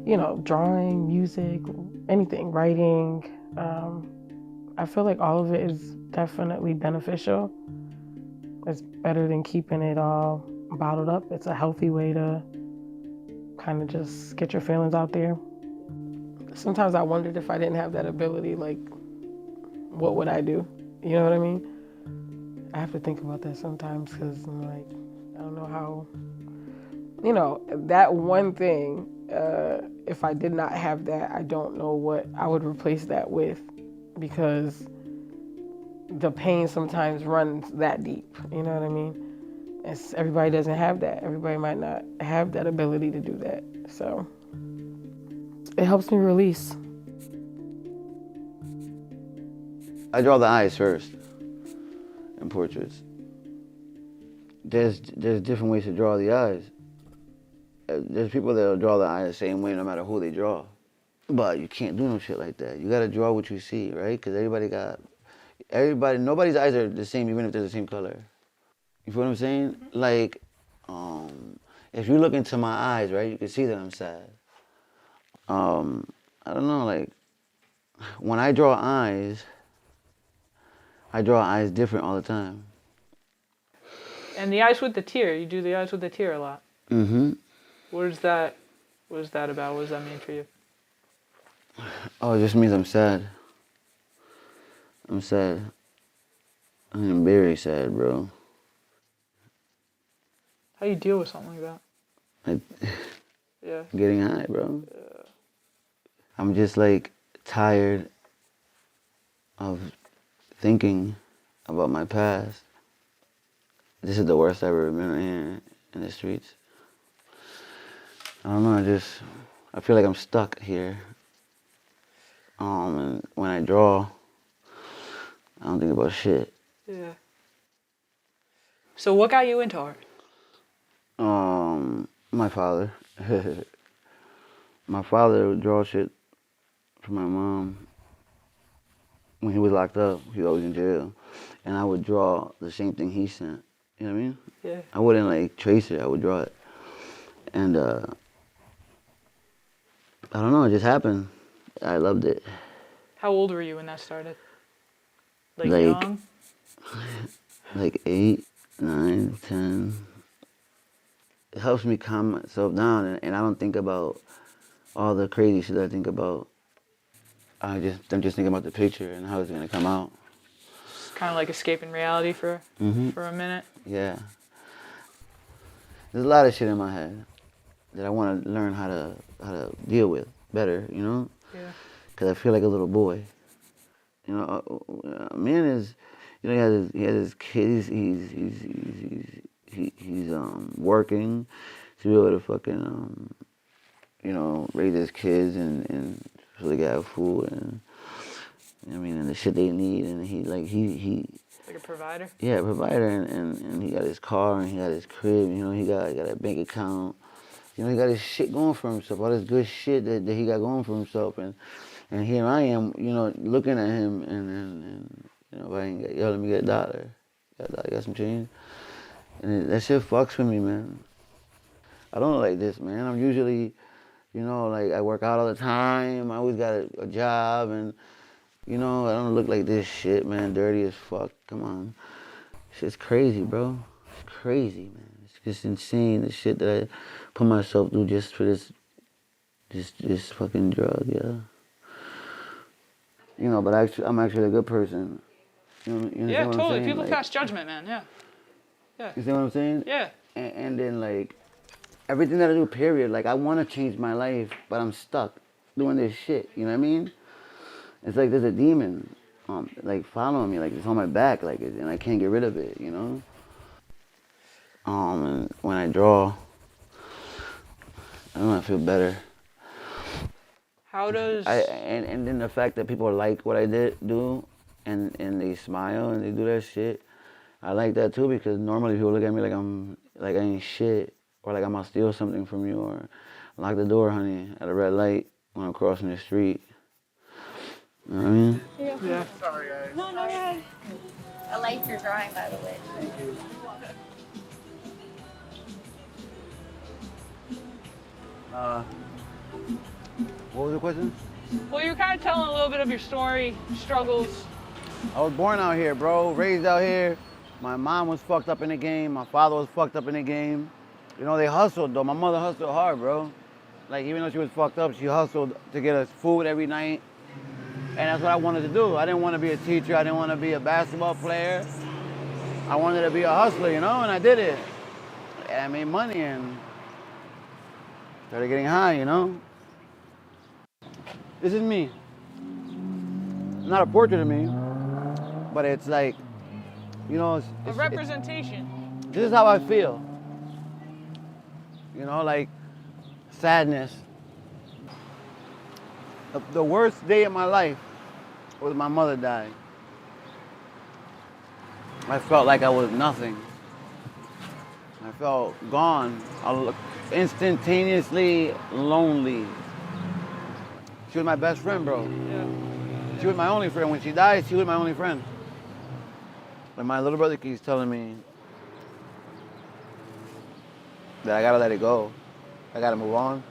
you know, drawing, music, anything, writing. I feel like all of it is definitely beneficial. It's better than keeping it all bottled up. It's a healthy way to kind of just get your feelings out there. Sometimes I wondered if I didn't have that ability, like, what would I do? You know what I mean? I have to think about that sometimes because I'm like, I don't know how, you know, that one thing, if I did not have that, I don't know what I would replace that with because the pain sometimes runs that deep. You know what I mean? Everybody doesn't have that. Everybody might not have that ability to do that. So it helps me release. I draw the eyes first in portraits. There's different ways to draw the eyes. There's people that'll draw the eye the same way no matter who they draw. But you can't do no shit like that. You gotta draw what you see, right? Because nobody's eyes are the same even if they're the same color. You feel what I'm saying? Like, if you look into my eyes, right, you can see that I'm sad. I don't know, like, when I draw eyes different all the time. And the eyes with the tear, you do the eyes with the tear a lot. Mm-hmm. What is that about? What does that mean for you? Oh, it just means I'm sad. I'm sad. I'm very sad, bro. How do you deal with something like that? Yeah. Getting high, bro. I'm just like tired of thinking about my past. This is the worst I've ever been here in the streets. I don't know, I feel like I'm stuck here. And when I draw, I don't think about shit. Yeah. So what got you into art? My father. My father would draw shit for my mom. When he was locked up, he was always in jail. And I would draw the same thing he sent. You know what I mean? Yeah. I wouldn't like trace it, I would draw it. And I don't know, it just happened. I loved it. How old were you when that started? Like young? Like 8, 9, 10. It helps me calm myself down and I don't think about all the crazy shit I think about. I'm just thinking about the picture and how it's gonna come out. It's kind of like escaping reality for a minute. Yeah. There's a lot of shit in my head that I want to learn how to deal with better, you know? Yeah. Because I feel like a little boy. You know, a man is, you know, he has his kids. He's working to be able to fucking you know, raise his kids and so they got food and I mean and the shit they need and he Like a provider? yeah, a provider and he got his car and he got his crib, you know, he got a bank account. You know, he got his shit going for himself, all this good shit that he got going for himself and here I am, you know, looking at him and you know, if I ain't got, yo, let me get a dollar. Got some change. And that shit fucks with me, man. I don't look like this, man. I'm usually, you know, like I work out all the time. I always got a job and, you know, I don't look like this shit, man. Dirty as fuck. Come on. Shit's crazy, bro. It's crazy, man. It's just insane, the shit that I put myself through just for this fucking drug, yeah. You know, but I'm actually a good person. You know Yeah, what totally. I'm saying? People Like, pass judgment, man. Yeah. Yeah. you see what I'm saying? Yeah. And then, like, everything that I do, period, like, I want to change my life, but I'm stuck doing this shit, you know what I mean? It's like there's a demon, like, following me, like, it's on my back, like, and I can't get rid of it, you know? And when I draw, I don't know, I feel better. How does... And then the fact that people like what I do, and they smile and they do that shit, I like that too because normally people look at me like I ain't shit or like I'm gonna steal something from you or lock the door, honey, at a red light when I'm crossing the street. You know what I mean? Yeah. Sorry, guys. No, go ahead. I like your drawing, by the way. Thank you. What was the question? Well, you're kind of telling a little bit of your story, struggles. I was born out here, bro. Raised out here. My mom was fucked up in the game. My father was fucked up in the game. You know, they hustled though. My mother hustled hard, bro. Like, even though she was fucked up, she hustled to get us food every night. And that's what I wanted to do. I didn't want to be a teacher. I didn't want to be a basketball player. I wanted to be a hustler, you know, and I did it. And I made money and started getting high, you know. This is me. Not a portrait of me, but it's like, you know, A representation. this is how I feel. You know, like sadness. The worst day of my life was my mother died. I felt like I was nothing. I felt gone. I was instantaneously lonely. She was my best friend, bro. Yeah. She was my only friend. When she died, she was my only friend. And my little brother keeps telling me that I gotta let it go. I gotta move on.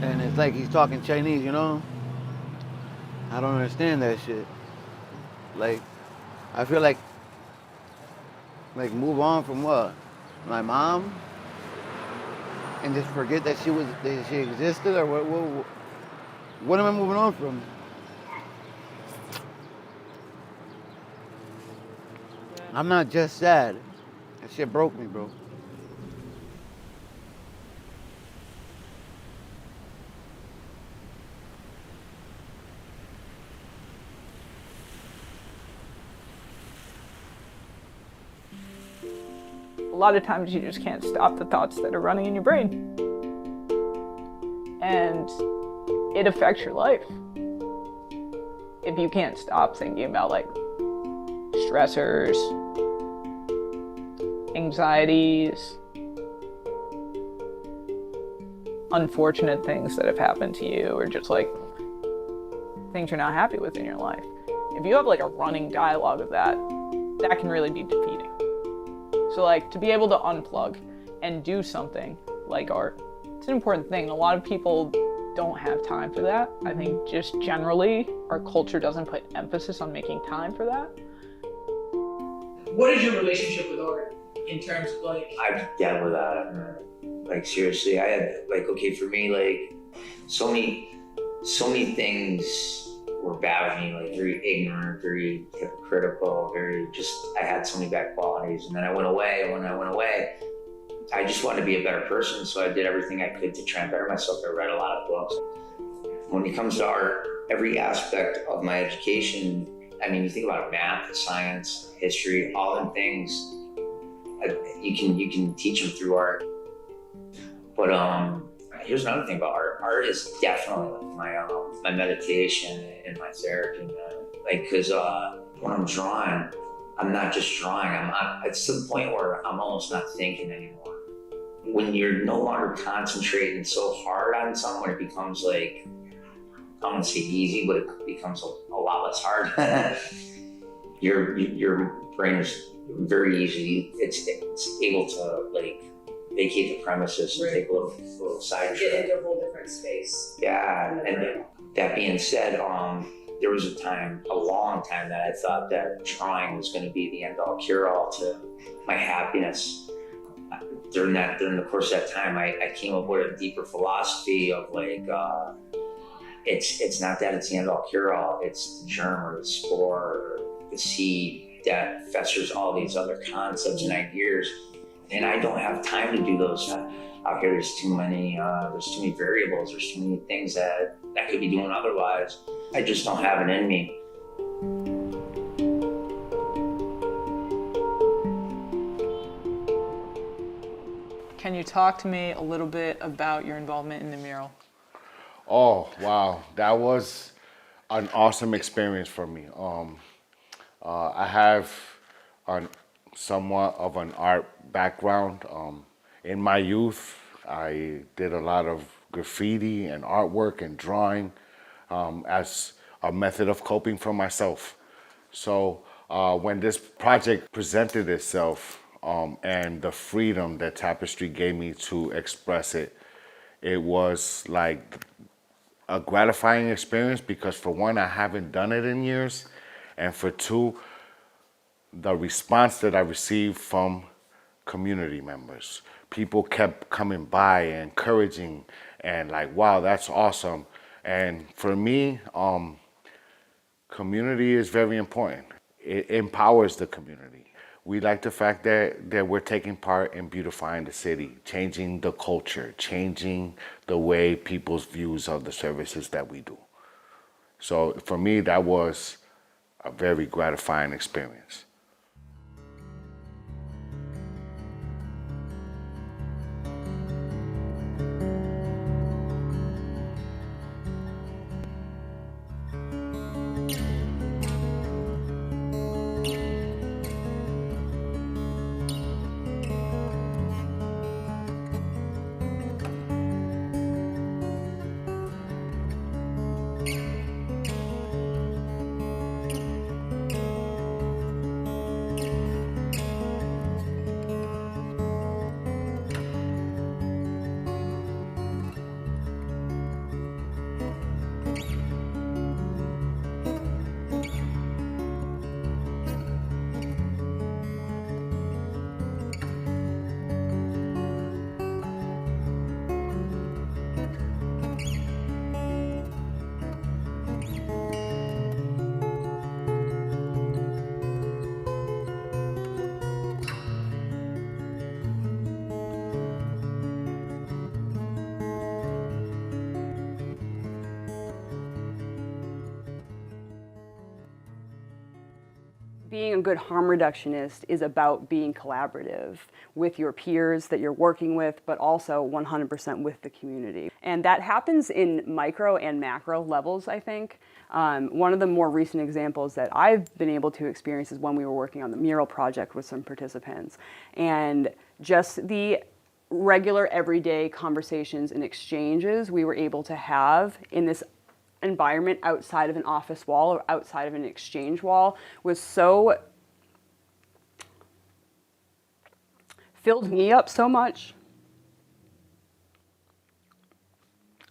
And it's like he's talking Chinese, you know? I don't understand that shit. Like, I feel like move on from what? My mom? And just forget that she existed, or what am I moving on from? Yeah. I'm not just sad. That shit broke me, bro. A lot of times you just can't stop the thoughts that are running in your brain. And it affects your life. If you can't stop thinking about like stressors, anxieties, unfortunate things that have happened to you, or just like things you're not happy with in your life. If you have like a running dialogue of that, that can really be defeating. So like to be able to unplug and do something like art, it's an important thing. A lot of people don't have time for that. I think just generally our culture doesn't put emphasis on making time for that. What is your relationship with art in terms of like? I'm down with that. Like seriously, I had like, okay, for me, like so many things were bad with me, like very ignorant, very hypocritical, very just, I had so many bad qualities. And then I went away, and when I went away, I just wanted to be a better person. So I did everything I could to try and better myself. I read a lot of books. When it comes to art, every aspect of my education, I mean, you think about math, science, history, all them things, you can teach them through art. But here's another thing about art. Art is definitely my meditation and my therapy, man. Like, cause when I'm drawing, I'm not just drawing. It's to the point where I'm almost not thinking anymore. When you're no longer concentrating so hard on something, it becomes like, I don't want to say easy, but it becomes a lot less hard. Your brain is very easy. It's able to like vacate the premises and take a little side Get trip. into a whole different space. Yeah, and that being said, there was a long time that I thought that drawing was going to be the end-all cure-all to my happiness. During the course of that time, I came up with a deeper philosophy of like, it's not that it's the end-all cure-all, it's the germ or the spore or the seed that festers all these other concepts and ideas. And I don't have time to do those. Out here, there's too many variables, there's too many things that I could be doing otherwise. I just don't have it in me. Can you talk to me a little bit about your involvement in the mural? Oh, wow. That was an awesome experience for me. I have somewhat of an art background. In my youth, I did a lot of graffiti and artwork and drawing as a method of coping for myself. So when this project presented itself, and the freedom that Tapestry gave me to express it. It was like a gratifying experience because for one, I haven't done it in years, and for two, the response that I received from community members. People kept coming by and encouraging and like, wow, that's awesome. And for me, community is very important. It empowers the community. We like the fact that we're taking part in beautifying the city, changing the culture, changing the way people's views of the services that we do. So for me, that was a very gratifying experience. Being a good harm reductionist is about being collaborative with your peers that you're working with, but also 100% with the community. And that happens in micro and macro levels, I think. One of the more recent examples that I've been able to experience is when we were working on the mural project with some participants. And just the regular everyday conversations and exchanges we were able to have in this environment outside of an office wall or outside of an exchange wall was so filled me up so much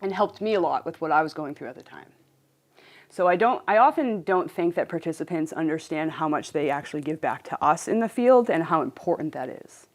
and helped me a lot with what I was going through at the time. So I often don't think that participants understand how much they actually give back to us in the field and how important that is.